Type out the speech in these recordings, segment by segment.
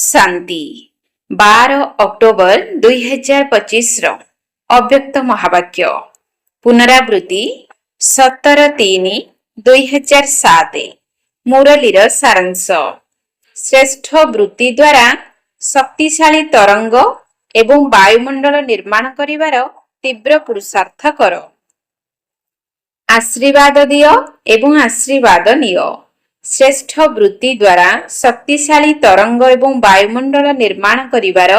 शांति 12 October 2025 अव्यक्त महावाक्य पुनरावृत्ति 17-3-2007 मुरलीर सारांश श्रेष्ठ वृत्ति द्वारा शक्तिशाली तरंग एवं वायुमंडल निर्माण करिवार तीव्र पुरुषार्थ कर। आशीर्वाद दियो एवं आशीर्वाद नियो। श्रेष्ठ वृत्ति द्वारा शक्तिशाली तरंग एवं वायुमंडल निर्माण करिवार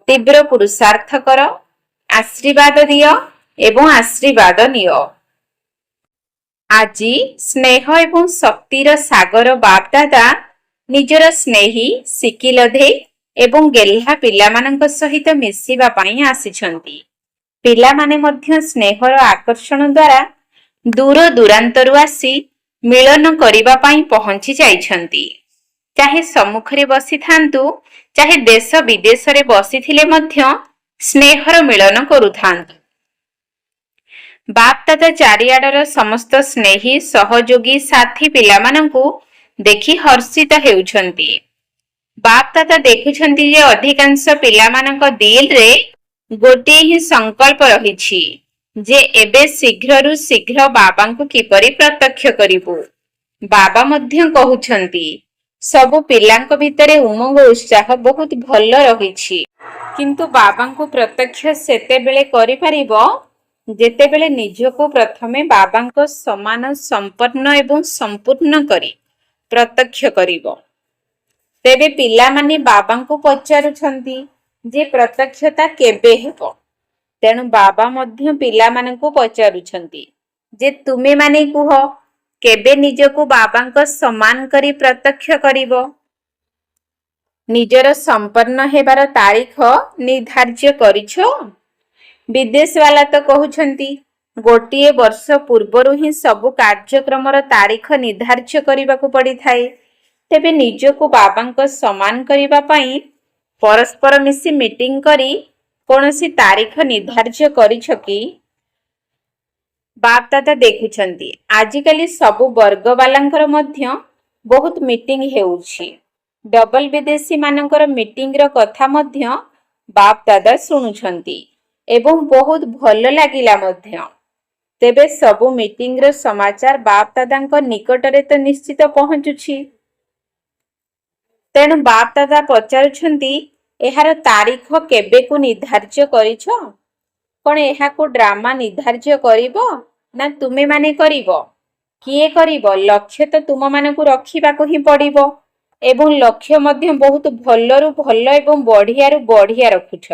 तीव्र पुरुषार्थ कर। आशीर्वाद दियो एवं आशीर्वाद नियो। आजी स्नेह एवं शक्तिर सागर बाप दादा निजर स्नेही सिकिलधे एवं गेल्हा पिलामानंक सहित मिसिबा पई आसिछंती। पिलामाने मध्य स्नेहर आकर्षण द्वारा दूर दूरांतरु आसी मिलन करिबा पई पहुंची जाइछंती। चाहे सम्मुखरे बसी थांतु चाहे देश विदेश रे बसी थिले मध्य स्नेहर मिलन करुथांतु। बाप दादा चारिआडर समस्त स्नेही सहयोगी साथी पिलामानंकु देखि हर्षित हेउछंती। बाप दादा देखुछंती जे अधिकांश पिलामानंक दिल रे गोटे ही संकल्प रहिछि जे एबे शीघ्ररु शीघ्र बाबांकु किपरि प्रत्यक्ष करिबु। बाबा मध्य कहुछंती सबु पिलांक भितरे उमंग उत्साह बहुत भल रहिछि, किंतु बाबांकु प्रत्यक्ष सेतेबेले करि परिबो जेतेबेले निजको प्रथमे बाबांक समान संपन्न एवं संपूर्ण करी प्रत्यक्ष करिबो। तेबे पिला माने बाबांकु पचारुछंती जे प्रत्यक्षता केबे हेबो। तेणु बाबा मध्य पिला मानकु पचारुछंती जे तुमे माने कुह केबे निजको बाबांक समान करी प्रत्यक्ष करिबो। निजर संपन्न हेबार तारीख निर्धार्य करिछो। विदेश वाला तो कहउछंती गोटिए वर्ष पूर्वरु ही सबु कार्यक्रमर तारीख निर्धार्य करिबाकु पड़ी थाए। तेबे निजको बाबांक समान करिबा पई परस्पर मिसी मीटिंग करी कोनोसी तारीख निर्धार्य करिछ कि? बाप दादा देखुछंती आजिकाली सबु वर्ग वालांकर मध्य बहुत मीटिंग हेउछि। डबल विदेशी मानकर मीटिंग रो कथा मध्य बाप दादा सुनुछंती एवं बहुत भल लागिला मध्य। तेबे सबु मीटिंग रो समाचार बाप दादांक निकटरे तो निश्चित पहुंचुछि। तेणु बाप दादा पचारुछंती एहार तारीख केबेकु निर्धार्य करिछ? कोन एहाकु ड्रामा निर्धार्य करिवो ना तुमे माने करिवो? किए करिवो? लक्ष्य तो तुम मानकु रखिबाकु ही पड़िवो एवं लक्ष्य मध्य बहुत भलरु भल एवं बढ़ियारु बढ़िया रखुछ।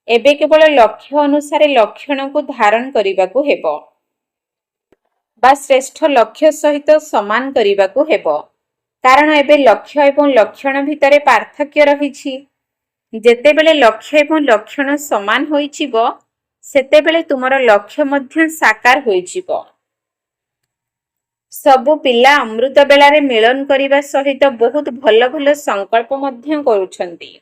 एबे केवल लक्ष्य अनुसारे लक्षण को धारण करिबाकु हेबो बा श्रेष्ठ लक्ष्य सहित समान करिबाकु हेबो। कारण एबे लक्ष्य एवं लक्षण भितरे पार्थक्य रहिछि। जेतेबेले लक्ष्य एवं लक्षण समान होइछिबो सेतेबेले तुमर लक्ष्य मध्य साकार होइछिबो। सबु पिला अमृत बेलारे मिलन करिबा सहित बहुत भल भल संकल्प मध्य करूछंती।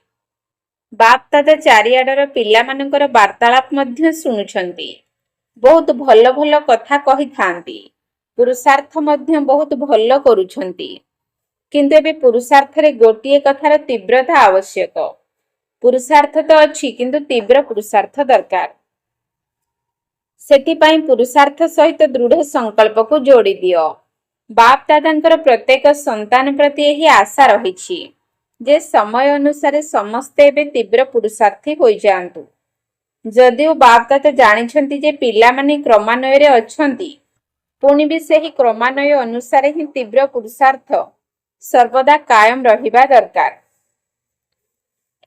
बाप दादा चारिआडर पिला मानकर वार्तालाप मध्य सुनुछंती। बहुत भल भल कथा कहि थांती। पुरुषार्थ मध्य बहुत भल करूछंती। किंतु एबे पुरुषार्थ रे गोटिए कथार तीव्रता आवश्यक। पुरुषार्थ तो अछि किंतु तीव्र पुरुषार्थ दरकार। सेति पई पुरुषार्थ सहित दृढ़ संकल्प को जोड़ी दियो। बाप दादांकर प्रत्येक संतान प्रति एही आशा रहिछि जे समय अनुसारे समस्ते एबे तीव्र पुरुषार्थी होई जांतु। जदिও बाप दादा जानिछंती जे पिला माने क्रमान्वय रे अछंती, पुणी भी सेही क्रमान्वय अनुसारे ही तीव्र पुरुषार्थ सर्वदा कायम रहिबा दरकार।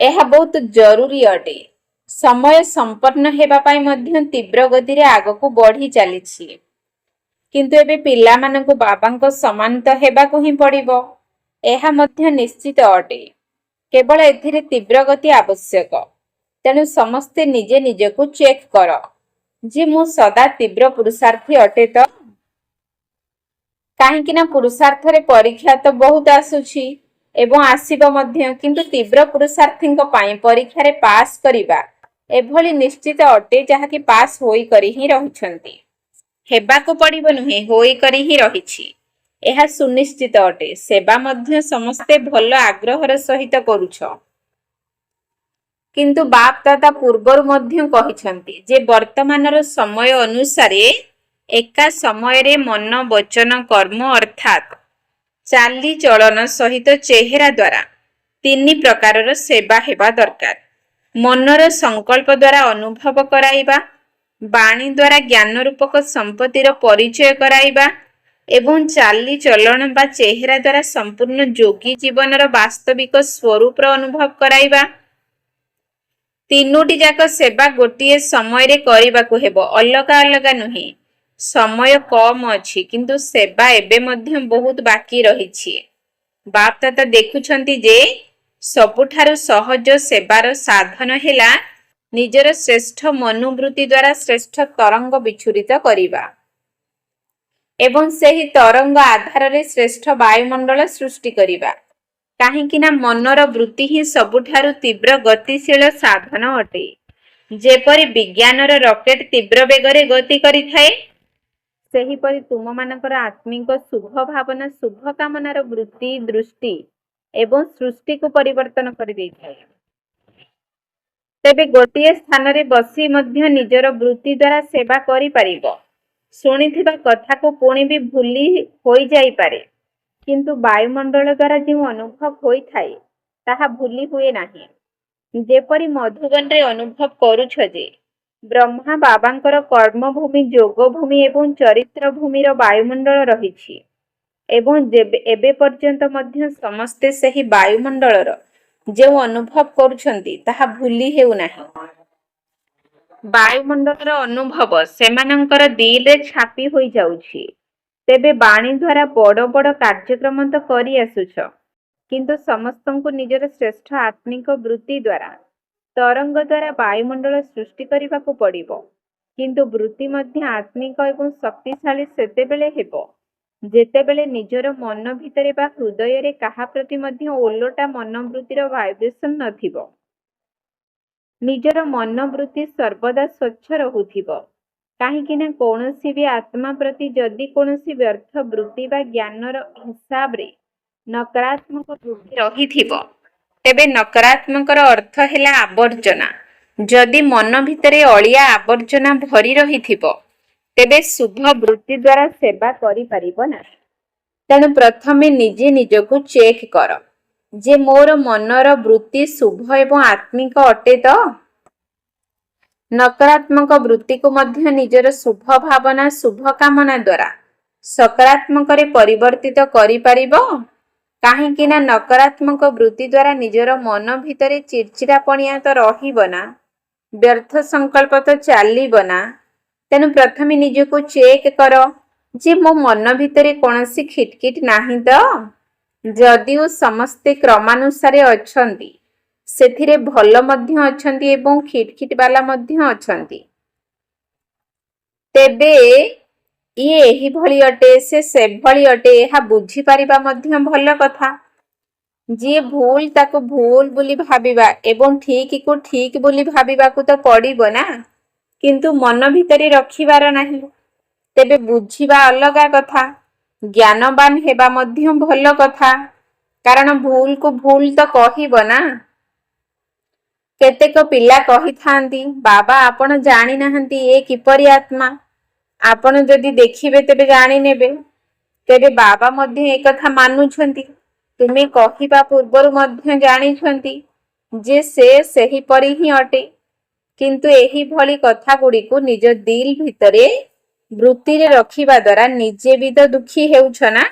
एहा बहुत जरूरी अटे। समय संपन्न हेबा पाई मध्य तीव्र गति रे आगको बढ़ी चलीछि, किंतु एबे पिला मानकु बाबांको समानत हेबाकु ही पड़िबो। एहा मध्य निश्चित अटे। केवल एथिरे तीव्र गति आवश्यक। तेणु समस्ते निजे निजको चेक कर जे मु सदा तीव्र पुरुषार्थी अटे तो। काहेकि ना पुरुषार्थ रे परीक्षा तो बहुत आसुछि एवं आसीबो मध्य, किंतु तीव्र पुरुषार्थींक पाई परीक्षा रे पास करिबा एभली निश्चित अटे जहा कि पास होई करी ही रहिछंती। हेबाकु पड़िबो नुहे होई करी ही रहिछि। ଏହା ସୁନିଶ୍ଚିତ ଅଟେ। ସେବା ମଧ୍ୟ ସମସ୍ତେ ଭଲ ଆଗ୍ରହର ସହିତ କରୁଛ। କିନ୍ତୁ ବାପ ଦାଦା ପୂର୍ବରୁ ମଧ୍ୟ କହିଛନ୍ତି ଯେ ବର୍ତ୍ତମାନର ସମୟ ଅନୁସାରେ ଏକା ସମୟରେ ମନ, ବଚନ, କର୍ମ ଅର୍ଥାତ୍ ଚାଲିଚଳନ ସହିତ ଚେହେରା ଦ୍ୱାରା 3 ପ୍ରକାରର ସେବା ହେବା ଦରକାର। ମନର ସଂକଳ୍ପ ଦ୍ୱାରା ଅନୁଭବ କରାଇବା, ବାଣୀ ଦ୍ୱାରା ଜ୍ଞାନ ରୂପକ ସମ୍ପତ୍ତିର ପରିଚୟ କରାଇବା ଏବଂ ଚାଲିଚଳନ ବା ଚେହେରା ଦ୍ୱାରା ସମ୍ପୂର୍ଣ୍ଣ ଯୋଗୀ ଜୀବନର ବାସ୍ତବିକ ସ୍ୱରୂପର ଅନୁଭବ କରାଇବା। 3ଟି ଯାକ ସେବା ଗୋଟିଏ ସମୟରେ କରିବାକୁ ହେବ, ଅଲଗା ଅଲଗା ନୁହେଁ। ସମୟ କମ୍ ଅଛି, କିନ୍ତୁ ସେବା ଏବେ ମଧ୍ୟ ବହୁତ ବାକି ରହିଛି। ବାପ ଦାଦା ଦେଖୁଛନ୍ତି ଯେ ସବୁଠାରୁ ସହଜ ସେବାର ସାଧନ ହେଲା ନିଜର ଶ୍ରେଷ୍ଠ ମନୋବୃତ୍ତି ଦ୍ୱାରା ଶ୍ରେଷ୍ଠ ତରଙ୍ଗ ବିଚ୍ଛୁରିତ କରିବା ଏବଂ ସେହି ତରଙ୍ଗ ଆଧାରରେ ଶ୍ରେଷ୍ଠ ବାୟୁମଣ୍ଡଳ ସୃଷ୍ଟି କରିବା। କାହିଁକି ନା ମନର ବୃତ୍ତି ହିଁ ସବୁଠାରୁ ତୀବ୍ର ଗତିଶୀଳ ସାଧନ ଅଟେ। ଯେପରି ବିଜ୍ଞାନର ରକେଟ ତୀବ୍ର ବେଗରେ ଗତି କରିଥାଏ, ସେହିପରି ତୁମମାନଙ୍କର ଆତ୍ମିକ ଶୁଭ ଭାବନା ଶୁଭ କାମନାର ବୃତ୍ତି, ଦୃଷ୍ଟି ଏବଂ ସୃଷ୍ଟିକୁ ପରିବର୍ତ୍ତନ କରିଦେଇଥାଏ। ତେବେ ଗୋଟିଏ ସ୍ଥାନରେ ବସି ମଧ୍ୟ ନିଜର ବୃତ୍ତି ଦ୍ୱାରା ସେବା କରିପାରିବ। ଶୁଣିଥିବା କଥାକୁ ପୁଣି ବି ଭୁଲି ହୋଇଯାଇପାରେ, କିନ୍ତୁ ବାୟୁମଣ୍ଡଳ ଦ୍ୱାରା ଯେଉଁ ଅନୁଭବ ହୋଇଥାଏ ତାହା ଭୁଲି ହୁଏ ନାହିଁ। ଯେପରି ମଧୁବନରେ ଅନୁଭବ କରୁଛ ଯେ ବ୍ରହ୍ମା ବାବାଙ୍କର କର୍ମଭୂମି, ଯୋଗଭୂମି ଏବଂ ଚରିତ୍ର ଭୂମିର ବାୟୁମଣ୍ଡଳ ରହିଛି ଏବଂ ଏବେ ପର୍ଯ୍ୟନ୍ତ ମଧ୍ୟ ସମସ୍ତେ ସେହି ବାୟୁମଣ୍ଡଳର ଯେଉଁ ଅନୁଭବ କରୁଛନ୍ତି ତାହା ଭୁଲି ହେଉନାହିଁ। ବାୟୁମଣ୍ଡଳର ଅନୁଭବ ସେମାନଙ୍କର ଦିଲରେ ଛାପି ହୋଇଯାଉଛି। ତେବେ ବାଣୀ ଦ୍ୱାରା ବଡ଼ ବଡ଼ କାର୍ଯ୍ୟକ୍ରମ ତ କରି ଆସୁଛ, କିନ୍ତୁ ସମସ୍ତଙ୍କୁ ନିଜର ଶ୍ରେଷ୍ଠ ଆତ୍ମିକ ବୃତ୍ତି ଦ୍ୱାରା ତରଙ୍ଗ ଦ୍ୱାରା ବାୟୁମଣ୍ଡଳ ସୃଷ୍ଟି କରିବାକୁ ପଡ଼ିବ। କିନ୍ତୁ ବୃତ୍ତି ମଧ୍ୟ ଆତ୍ମିକ ଏବଂ ଶକ୍ତିଶାଳୀ ସେତେବେଳେ ହେବ ଯେତେବେଳେ ନିଜର ମନ ଭିତରେ ବା ହୃଦୟରେ କାହା ପ୍ରତି ମଧ୍ୟ ଓଲଟା ମନୋବୃତ୍ତିର ଭାଇବ୍ରେସନ୍ ନଥିବ। ନିଜର ମନୋବୃତ୍ତି ସର୍ବଦା ସ୍ୱଚ୍ଛ ରହୁଥିବ। କାହିଁକି ନା କୌଣସି ବି ଆତ୍ମା ପ୍ରତି ଯଦି କୌଣସି ବ୍ୟର୍ଥ ବୃତ୍ତି ବା ଜ୍ଞାନର ହିସାବରେ ନକାରାତ୍ମକ ବୃତ୍ତି ରହିଥିବ, ତେବେ ନକାରାତ୍ମକର ଅର୍ଥ ହେଲା ଆବର୍ଜନା। ଯଦି ମନ ଭିତରେ ଅଳିଆ ଆବର୍ଜନା ଭରି ରହିଥିବ, ତେବେ ଶୁଭ ବୃତ୍ତି ଦ୍ୱାରା ସେବା କରିପାରିବ ନାହିଁ। ତେଣୁ ପ୍ରଥମେ ନିଜେ ନିଜକୁ ଚେକ୍ କର ଯେ ମୋର ମନର ବୃତ୍ତି ଶୁଭ ଏବଂ ଆତ୍ମିକ ଅଟେ ତ? ନକାରାତ୍ମକ ବୃତ୍ତିକୁ ମଧ୍ୟ ନିଜର ଶୁଭ ଭାବନା, ଶୁଭ କାମନା ଦ୍ୱାରା ସକାରାତ୍ମକରେ ପରିବର୍ତ୍ତିତ କରିପାରିବ। କାହିଁକି ନା ନକାରାତ୍ମକ ବୃତ୍ତି ଦ୍ୱାରା ନିଜର ମନ ଭିତରେ ଚିଡ଼ଚିଡ଼ାପଣିଆ ତ ରହିବ ନା, ବ୍ୟର୍ଥ ସଂକଳ୍ପ ତ ଚାଲିବ ନା। ତେଣୁ ପ୍ରଥମେ ନିଜକୁ ଚେକ୍ କର ଯେ ମୋ ମନ ଭିତରେ କୌଣସି ଖିଟଖିଟ ନାହିଁ ତ? ଯଦିଓ ସମସ୍ତେ କ୍ରମାନୁସାରେ ଅଛନ୍ତି, ସେଥିରେ ଭଲ ମଧ୍ୟ ଅଛନ୍ତି ଏବଂ ଖିଟଖିଟ ବାଲା ମଧ୍ୟ ଅଛନ୍ତି। ତେବେ ଇଏ ଏହିଭଳି ଅଟେ, ସେ ସେଭଳି ଅଟେ, ଏହା ବୁଝିପାରିବା ମଧ୍ୟ ଭଲ କଥା। ଯିଏ ଭୁଲ ତାକୁ ଭୁଲ ବୋଲି ଭାବିବା ଏବଂ ଠିକକୁ ଠିକ ବୋଲି ଭାବିବାକୁ ତ ପଡ଼ିବ ନା, କିନ୍ତୁ ମନ ଭିତରେ ରଖିବାର ନାହିଁ। ତେବେ ବୁଝିବା ଅଲଗା କଥା, ଜ୍ଞାନବାନ ହେବା ମଧ୍ୟ ଭଲ କଥା, କାରଣ ଭୁଲକୁ ଭୁଲ ତ କହିବ ନା। କେତେକ ପିଲା କହିଥାନ୍ତି, ବାବା ଆପଣ ଜାଣିନାହାନ୍ତି ଏ କିପରି ଆତ୍ମା, ଆପଣ ଯଦି ଦେଖିବେ ତେବେ ଜାଣିନେବେ। ତେବେ ବାବା ମଧ୍ୟ ଏକଥା ମାନୁଛନ୍ତି। ତୁମେ କହିବା ପୂର୍ବରୁ ମଧ୍ୟ ଜାଣିଛନ୍ତି ଯେ ସେ ସେହିପରି ହିଁ ଅଟେ। କିନ୍ତୁ ଏହିଭଳି କଥାଗୁଡ଼ିକୁ ନିଜ ଦିଲ ଭିତରେ ବୃତ୍ତିରେ ରଖିବା ଦ୍ୱାରା ନିଜେ ବି ତ ଦୁଃଖୀ ହେଉଛ ନା।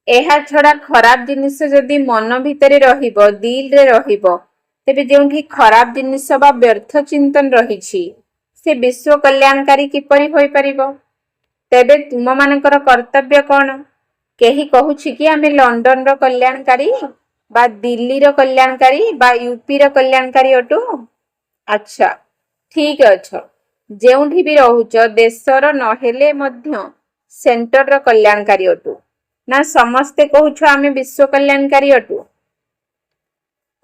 ଏହା ଛଡ଼ା ଖରାପ ଜିନିଷ ଯଦି ମନ ଭିତରେ ରହିବ, ଦିଲରେ ରହିବ, ତେବେ ଯେଉଁଠି ଖରାପ ଜିନିଷ ବା ବ୍ୟର୍ଥ ଚିନ୍ତନ ରହିଛି, ସେ ବିଶ୍ୱ କଲ୍ୟାଣକାରୀ କିପରି ହୋଇପାରିବ? ତେବେ ତୁମମାନଙ୍କର କର୍ତ୍ତବ୍ୟ କ'ଣ? କେହି କହୁଛି କି ଆମେ ଲଣ୍ଡନର କଲ୍ୟାଣକାରୀ ବା ଦିଲ୍ଲୀର କଲ୍ୟାଣକାରୀ ବା ୟୁପିର କଲ୍ୟାଣକାରୀ ଅଟୁ? ଆଚ୍ଛା, ଠିକ ଅଛ। ଯେଉଁଠି ବି ରହୁଛ ଦେଶର ନହେଲେ ମଧ୍ୟ ସେଣ୍ଟରର କଲ୍ୟାଣକାରୀ ଅଟୁ ନା ସମସ୍ତେ କହୁଛ ଆମେ ବିଶ୍ୱ କଲ୍ୟାଣକାରୀ ଅଟୁ?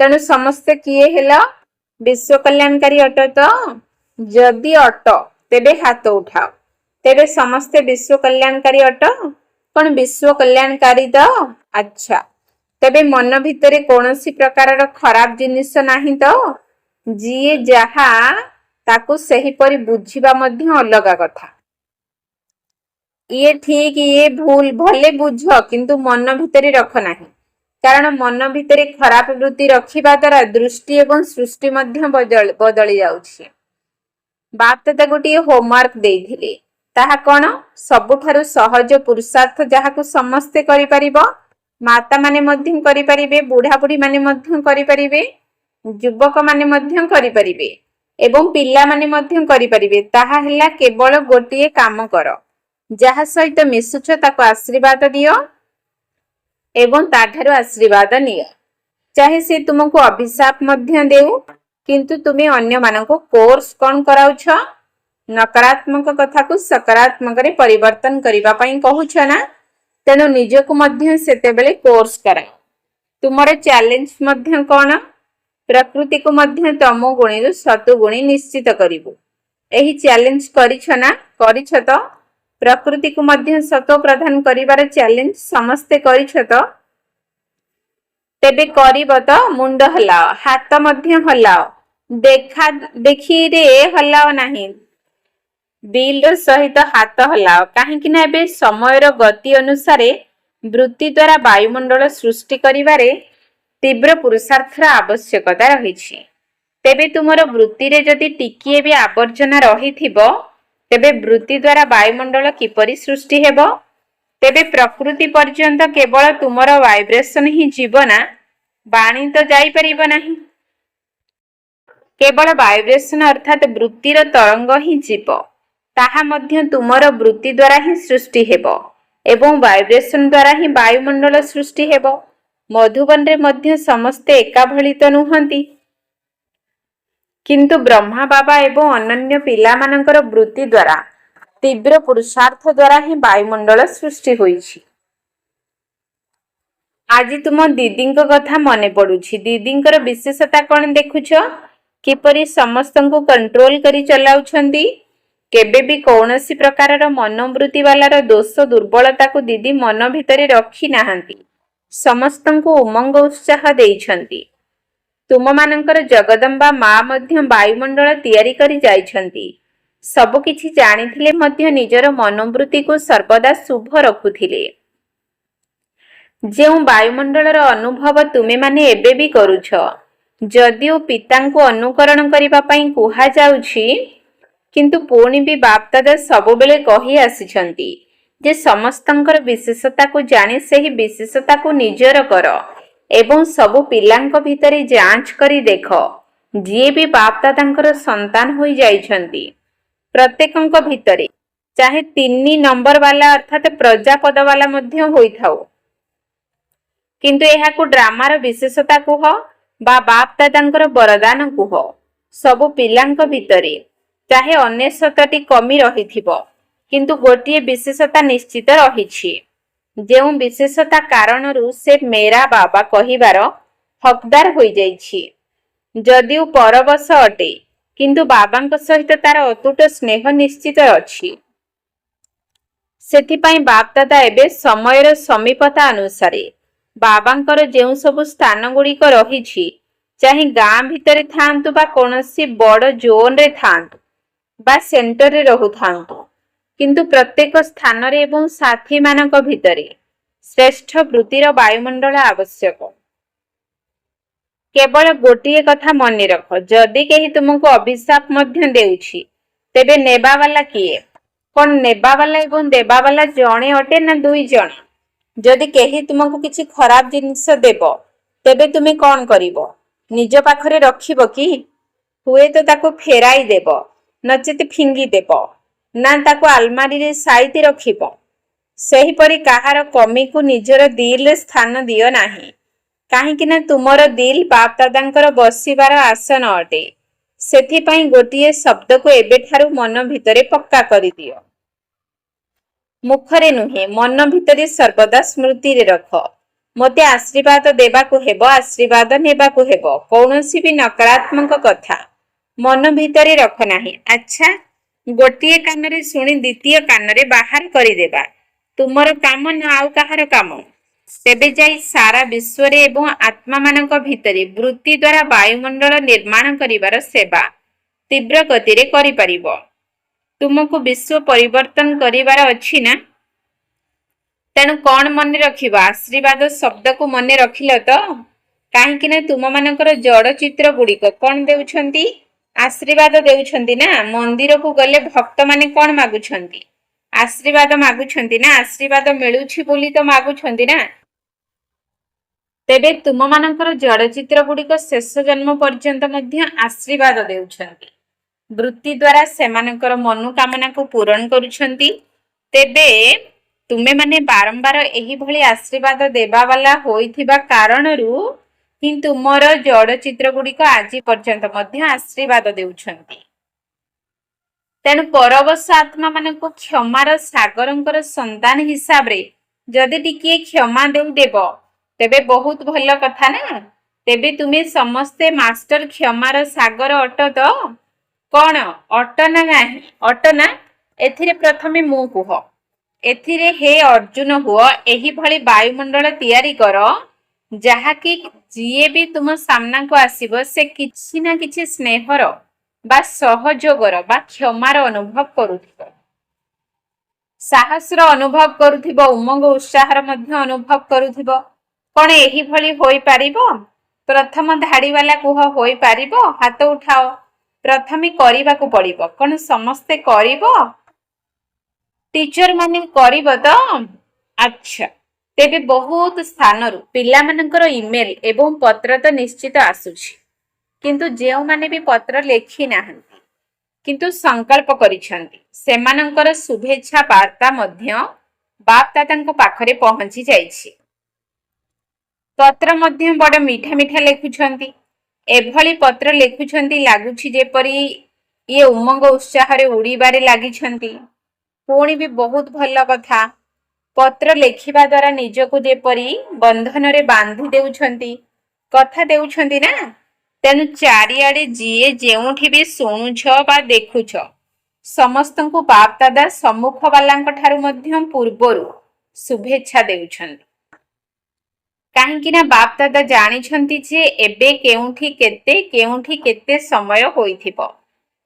ତେଣୁ ସମସ୍ତେ କିଏ ହେଲ? ବିଶ୍ୱ କଲ୍ୟାଣକାରୀ ଅଟ ତ? ଯଦି ଅଟ ତେବେ ହାତ ଉଠାଅ। ତେବେ ସମସ୍ତେ ବିଶ୍ୱ କଲ୍ୟାଣକାରୀ ଅଟ? कौन विश्व कल्याणकारी तो अच्छा तेबे मन भितरे कौनसी प्रकार खराब जिनिस नाही तो जी जहा ताकू सही परी बुझिबा मध्य अलगा कथा ये ठीक ये भूल भले बुझ किंतु मन भितरे रख नाही कारण मन भितरे खराब वृत्ति रखिबा द्वारा दृष्टि एवं सृष्टि मध्य बदली जाउछि। बाप तते गोटे होमवर्क देइथिले ताहा कोन सबुठारु सहज पुरुषार्थ जहाकु समस्ते करि परिबो माता माने मध्य करि परिबे बुढ़ा बुढ़ी माने मध्य करि परिबे युवक माने मध्य करि परिबे एवं पिला माने मध्य करि परिबे ताहा हैला केवल गोटे काम कर जहा सहित मिसुछ ताको आशीर्वाद दियो एवं ताठारु आशीर्वाद नियो चाहे से तुमको अभिशाप मध्य देउ किंतु तुमे अन्य मानको कोर्स कोन कराउछ नकारात्मक कथा को सकारात्मक रे परिवर्तन करिबा पई कहूछ ना तेनु निजको मध्य सेते बेले कोर्स करा तुमरे चैलेंज मध्य कोन प्रकृति को मध्य तमो गुणी रु सतु गुणी निश्चित करिवु एही चैलेंज करिछ ना करिछ तो प्रकृति को मध्य सतो प्रदान करिवार चैलेंज समस्ते करिछ तो तेबे करिब तो मुंड हलाओ हाथ मध्य हलाओ देखा देखी रे हलाओ नाही बिल सहित हाथ हलाओ काहे कि ना एबे समय रो गति अनुसार वृत्ति द्वारा वायुमंडल सृष्टि करिवारे तीव्र पुरुषार्थर आवश्यकता रहिछि तेबे तुमरो वृत्ति रे जदि टिकिए भी आवर्जना रहिथिबो तेबे वृत्ति द्वारा वायुमंडल किपरि सृष्टि हेबो तेबे प्रकृति पर्यंत केवल तुमरो वाइब्रेशन ही जीवना बाणी तो जाई परिबो नाही केवल वाइब्रेशन अर्थात वृत्तिर तरंग ही जीव ताहा मध्य तुमरो वृत्ति द्वारा ही सृष्टि हेबो एवं वाइब्रेशन द्वारा ही वायुमंडल सृष्टि हेबो मधुबन रे मध्य समस्ते एका भली तो नुहंती किंतु ब्रह्मा बाबा एवं अनन्य पिला मानकर वृत्ति द्वारा तीव्र पुरुषार्थ द्वारा ही वायुमंडल सृष्टि होईछि। आज तुम दीदींक कथा मने पडुछि दीदींकर विशेषता कोन देखुछ किपरि समस्तंको कंट्रोल करी चलाउछंती केबे भी कौनसी प्रकार मनोवृत्ति वालार दोष दुर्बलता को दीदी मन भितरे रखी नाहंती समस्तंको उमंग उत्साह देइछंती तुम मानकर जगदम्बा मां मध्य वायुमंडल तैयारी करी जाइछंती सब किछि जानिथिले मध्य निजर मनोवृत्ति को सर्वदा शुभ रखुथिले जेउ वायुमंडलर अनुभव तुमे माने एबे भी करूछ जदिओ पितांको अनुकरण करिबा पई कुहा जाउछि किंतु पुणी भी बाप दादा सब बेले कही आसीछंती जे समस्तंकर विशेषता को जानि सेही विशेषता को निजर कर एवं सबु पिलांक भितरे जांच करी देख जे भी बाप दादांकर संतान होई जाइछंती प्रत्येकंक भितरे चाहे 3 नंबर वाला अर्थात प्रजापद वाला मध्य होई थाओ किंतु एहा को ड्रामार विशेषता कुह बा बाप दादांकर वरदान कुह सबु पिलांक भितरे चाहे 99टी कमी रहिथिबो किंतु गोटिए विशेषता निश्चित रहिछि जेउ विशेषता कारणरू से मेरा बाबा कहिबार हकदार होई जाइछि जदिउ परबस अटे किंतु बाबांक सहित तार अतुट स्नेह निश्चित अछि सेथिपाई बाप दादा एबे समयर समीपता अनुसारे बाबांकर जेउ सब स्थान गुड़िक रहिछि चाहे गां भितरे थांतु बा कोनसी बड़ जोन रे थांतु बा सेंटर रे रहु थांतु किंतु प्रत्येक स्थान रे एवं साथी मानक भितरे श्रेष्ठ वृत्तिर वायुमंडल आवश्यक केवल गोटिए कथा मन रख जदि केही तुमको अभिशाप मध्य देउछि तेबे नेबा वाला किए कोन नेबा वाला एवं देबा वाला जणे अटे ना दुई जण जदि केही तुमको किछि खराब जिनिस देबो तेबे तुमे कोन करिवो निज पाखरे रखिबो कि हुए तो ताको फेराई देबो नचेत फिंगी देबो ना ताको अलमारी रे साइती रखिबो सही परी काहार कमी को निजर दिल स्थान दियो नाही काहे कि ना तुमर दिल बाप दादांकर बसिबार आसन अटे सेथि पई गोटिए शब्द को एबे ठारू मन भितरे पक्का करि दियो मुखरे नुहे मन भितरे सर्वदा स्मृति रे रख मते आशीर्वाद देबा को हेबो आशीर्वाद नेबा को हेबो कौनसी भी नकारात्मक कथा मन भितरे रख नाही अच्छा गोटिए कान रे सुनी द्वितीय कान रे बाहर करि देबा तुमर काम ना आउ काहार काम तेबे जाई सारा विश्व रे एवं आत्मा मानक भितरे वृत्ति द्वारा वायुमंडल निर्माण करिवार सेवा तीव्र गति रे करि परिबो। तुमको विश्व परिवर्तन करिवार अछि ना, तेणु कौन मन रखिबा आशीर्वाद शब्द को मन रखिल तो काहेकि ना तुम मानकर जड़ चित्र गुड़िक कौन देउछंती आशीर्वाद देउछंती ना। मंदिर को गले भक्त माने कौन मागुछंती आशीर्वाद मागुछंती ना, आशीर्वाद मिलुछि बोली तो मागुछंती ना। तेबे तुम मानकर जड़ चित्र गुड़िक शेष जन्म पर्यंत मध्य आशीर्वाद देउछंती, वृत्ति द्वारा सेमानकर मनोकामना को पूरण करुछंती। तेबे तुमे माने बारंबार एही भली आशीर्वाद देबा वाला होइथिबा कारणरू हि तुमर जड़ चित्र गुड़िक आज पर्यंत मध्य आशीर्वाद देउछंती। तेणु परवश आत्मा मानक क्षमार सागरंकर संतान हिसाब रे जदि टिकिए क्षमा देव तेबे बहुत भल कथा ना। तेबे तुमे समस्ते मास्टर क्षमार सागर अट तो कौन अट ना नाही अट ना। एथिरे प्रथमे मु कुह एथिरे हे अर्जुन हुआ एही भली वायुमंडल तैयारी कर जहाँकि जीए भी तुम सामना को आसीबो से किछि ना किछि स्नेहर बा सहयोगर बा क्षमार अनुभव करुथिबो, साहसर अनुभव करुथिबो, उमंग उत्साहर मध्य अनुभव करुथिबो। कौन एही भली होई पारिबो? प्रथम धाड़ी वाला कुह होई पारिबो? हाथ उठाओ। प्रथमे करिबा को पड़िबो। कौन समस्ते करिबो? टीचर माने करिबो तो अच्छा। तेबे बहुत स्थान पिला मानकर इमेल एवं पत्र तो निश्चित आसुछि, किंतु जेउ माने भी पत्र लेखि नाहंती किंतु संकल्प करिछंती सेमानकर शुभेच्छा वार्ता मध्य बाप दादांको पाखरे पहुंची जाइछि। पत्र मध्य बड़ मीठा मीठा लेखुछंती। एभली पत्र लेखुछंती लागुछि जेपरी ये उमंग उत्साह रे उड़ीबारे लागिछंती। पुणी भी बहुत भल कथा पत्र लेखिबा द्वारा निजको जेपरी बंधन रे बांधी देउछंती कथा देउछंती ना। तेनु चारिआडे जीए जेउठी भी सुनुछ बा देखुछ समस्तंकु बाप दादा सम्मुख वालांक ठारु मध्य पूर्वरु शुभेच्छा देउछंती। काहेकि ना बाप दादा जानिछंती जे एबे केउठी केते समय होइथिबो,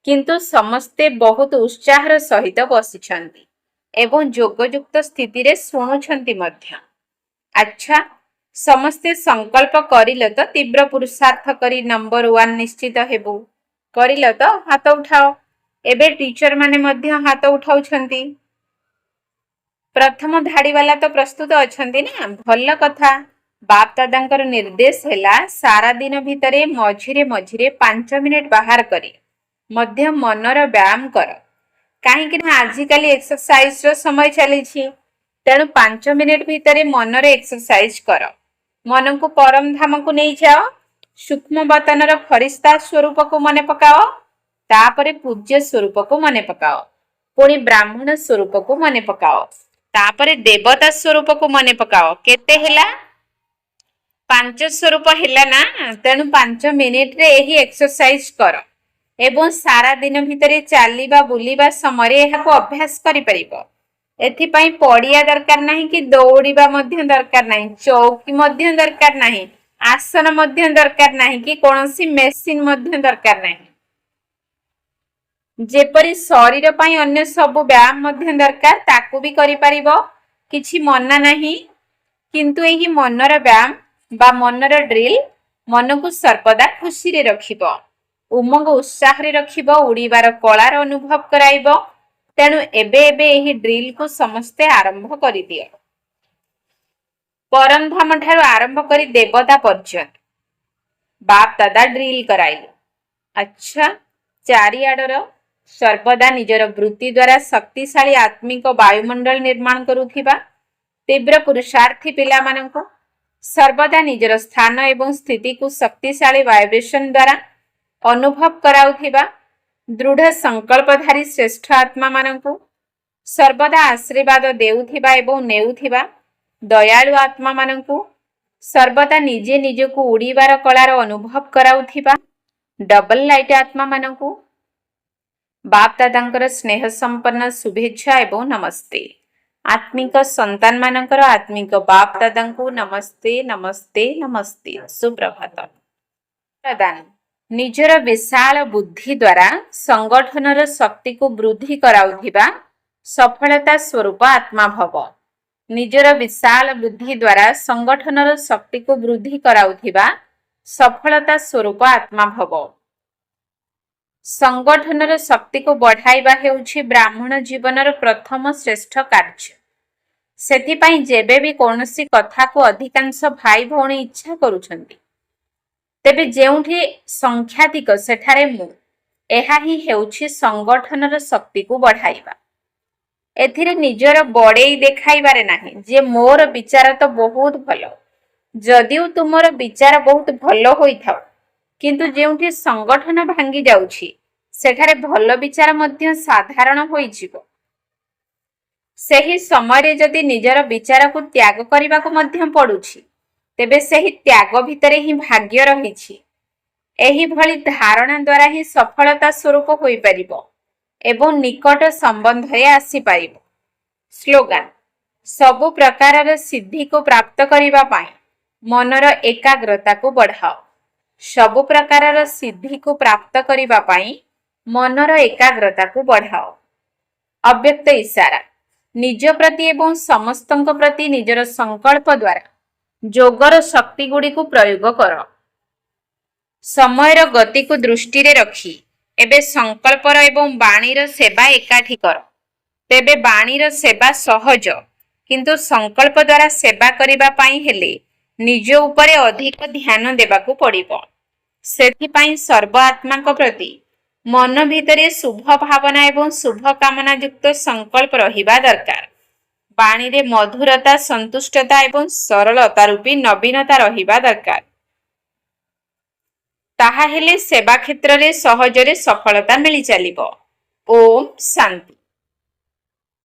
किंतु समस्ते बहुत उत्साहर सहित बसिछंती एवं जोगयुक्त स्थिति रे सुनुछंती मध्य। अच्छा समस्ते संकल्प करिल तो तीव्र पुरुषार्थ करी नंबर 1 निश्चित हेबु। करिल तो हाथ उठाओ। एबे टीचर माने मध्य हाथ उठाउछंती। प्रथम धाड़ी वाला तो प्रस्तुत अछंती ना, भल कथा। बाप दादांकर निर्देश हैला सारा दिन भितरे मझिरे मझिरे 5 मिनिट बाहर करी मध्य मनर व्यायाम कर। काहेकि ना आजिकाली एक्सरसाइज रो समय चलीछि, तेणु 5 मिनिट भितरे मनर एक्सरसाइज कर। मन को परम धाम को नहीं जाओ, सूक्ष्म बतनर फरिश्ता स्वरूप को मने पकाओ, तापरे पूज्य स्वरूप को मने पकाओ, पुणी ब्राह्मण स्वरूप को मने पकाओ, तापरे देवता स्वरूप को मने पकाओ। केते हैला 5 स्वरूप हैला ना। तेणु 5 मिनिट रे एही एक्सरसाइज कर एवं सारा दिन भितरे चालिबा बुलिबा समय एहाको अभ्यास करि परिबो। एथिपाई पड़िया दरकार नहीं कि दौड़िबा मध्य दरकार नहीं, चौकी मध्य दरकार नहीं, आसन मध्य दरकार नहीं कि कोनोसी मेसिन मध्य दरकार नहीं। जेपरी शरीर पाई अन्य सब व्यायाम मध्य दरकार ताकू भी करि परिबो, किछि मना नहीं। किंतु एही मनर व्यायाम बा मनर ड्रिल मन को सर्वदा खुशी रे रखिबो, उमंग उत्साह रे रखिबो, उड़ीबार कलार अनुभव कराइबो। तेणु एबे एबे एही ड्रिल को समस्ते आरंभ करि दियो। परम धाम ठारू आरंभ करी देवता पर्यंत बाप दादा ड्रिल कराइले। अच्छा चारिआडर सर्वदा निजर वृत्ति द्वारा शक्तिशाली आत्मिक वायुमंडल निर्माण करुथिबा तीव्र पुरुषार्थी पिला माननको सर्वदा निजर स्थान एवं स्थिति को शक्तिशाली वाइब्रेशन द्वारा अनुभव कराउथिबा दृढ़ संकल्पधारी श्रेष्ठ आत्मा माननको सर्वदा आशीर्वाद देउथिबा एवं नेउथिबा दयालु आत्मा माननको सर्वदा निजे निजको उड़ीबार कलार अनुभव कराउथिबा डबल लाइट आत्मा माननको बाप दादांकर स्नेह संपन्न शुभेच्छा एवं नमस्ते। आत्मिक संतान मानकर आत्मिक बाप दादांकु नमस्ते नमस्ते नमस्ते सुप्रभात। प्रदान निजर विशाल बुद्धि द्वारा संगठनर शक्ति को वृद्धि कराउथिबा सफलता स्वरूप आत्मा भव। निजर विशाल बुद्धि द्वारा संगठनर शक्ति को वृद्धि कराउथिबा सफलता स्वरूप आत्मा भव। संगठनर शक्ति को बढ़ाइबा हेउछि ब्राह्मण जीवनर प्रथम श्रेष्ठ कार्य। सेथिपाई जेबे भी कौनसी कथा को अधिकांश भाई भौणी इच्छा करुछंती तेबे जेउठी संख्याधिक सेठारे मु एहा ही हेउछि संगठनर शक्ति को बढ़ाइबा। एथिरे निजर बड़ेई देखाइबारे नाही जे मोर विचार तो बहुत भलो। जदिও तुमर विचार बहुत भलो होइथाउ किंतु जेउठी संगठन भांगी जाउछि सेठारे भलो विचार मध्य साधारण होइजिवो। सेही समय जदि निजर विचार को त्याग करने को मध्य पड़ुछि तेबे सेही त्याग भितरे ही भाग्य रहिछि। एही भली धारणा द्वारा ही सफलता स्वरूप होई परिबो एवं निकट संबंध रे आसी परिबो। स्लोगान सबु प्रकार सिद्धि को प्राप्त करिबा पाई मनर एकाग्रता को बढ़ाओ। सबु प्रकार सिद्धि को प्राप्त करिबा पाई मनर एकाग्रता को बढ़ाओ। अव्यक्त इशारा निज प्रति एवं समस्तंक प्रति निजर संकल्प द्वारा जोगर शक्ति गुड़ी को प्रयोग कर। समयर गति को दृष्टि रे रखी एबे संकल्पर एवं बाणीर सेवा एकाठी कर। तेबे बाणीर सेवा सहज किंतु संकल्प द्वारा सेवा करिबा पाई हेले निज उपरे अधिक ध्यान देबाकू पड़िबो। सेथिपाई सर्व आत्मा को प्रति मन भितरे शुभ भावना एवं शुभ कामना युक्त संकल्प रहिबा दरकार। बाणी रे मधुरता संतुष्टता एवं सरलता रूपी नवीनता रहिबा दरकार। ताहा हेले सेवा क्षेत्र रे सहजरे सफलता मिली चलिबो। ओम शांति।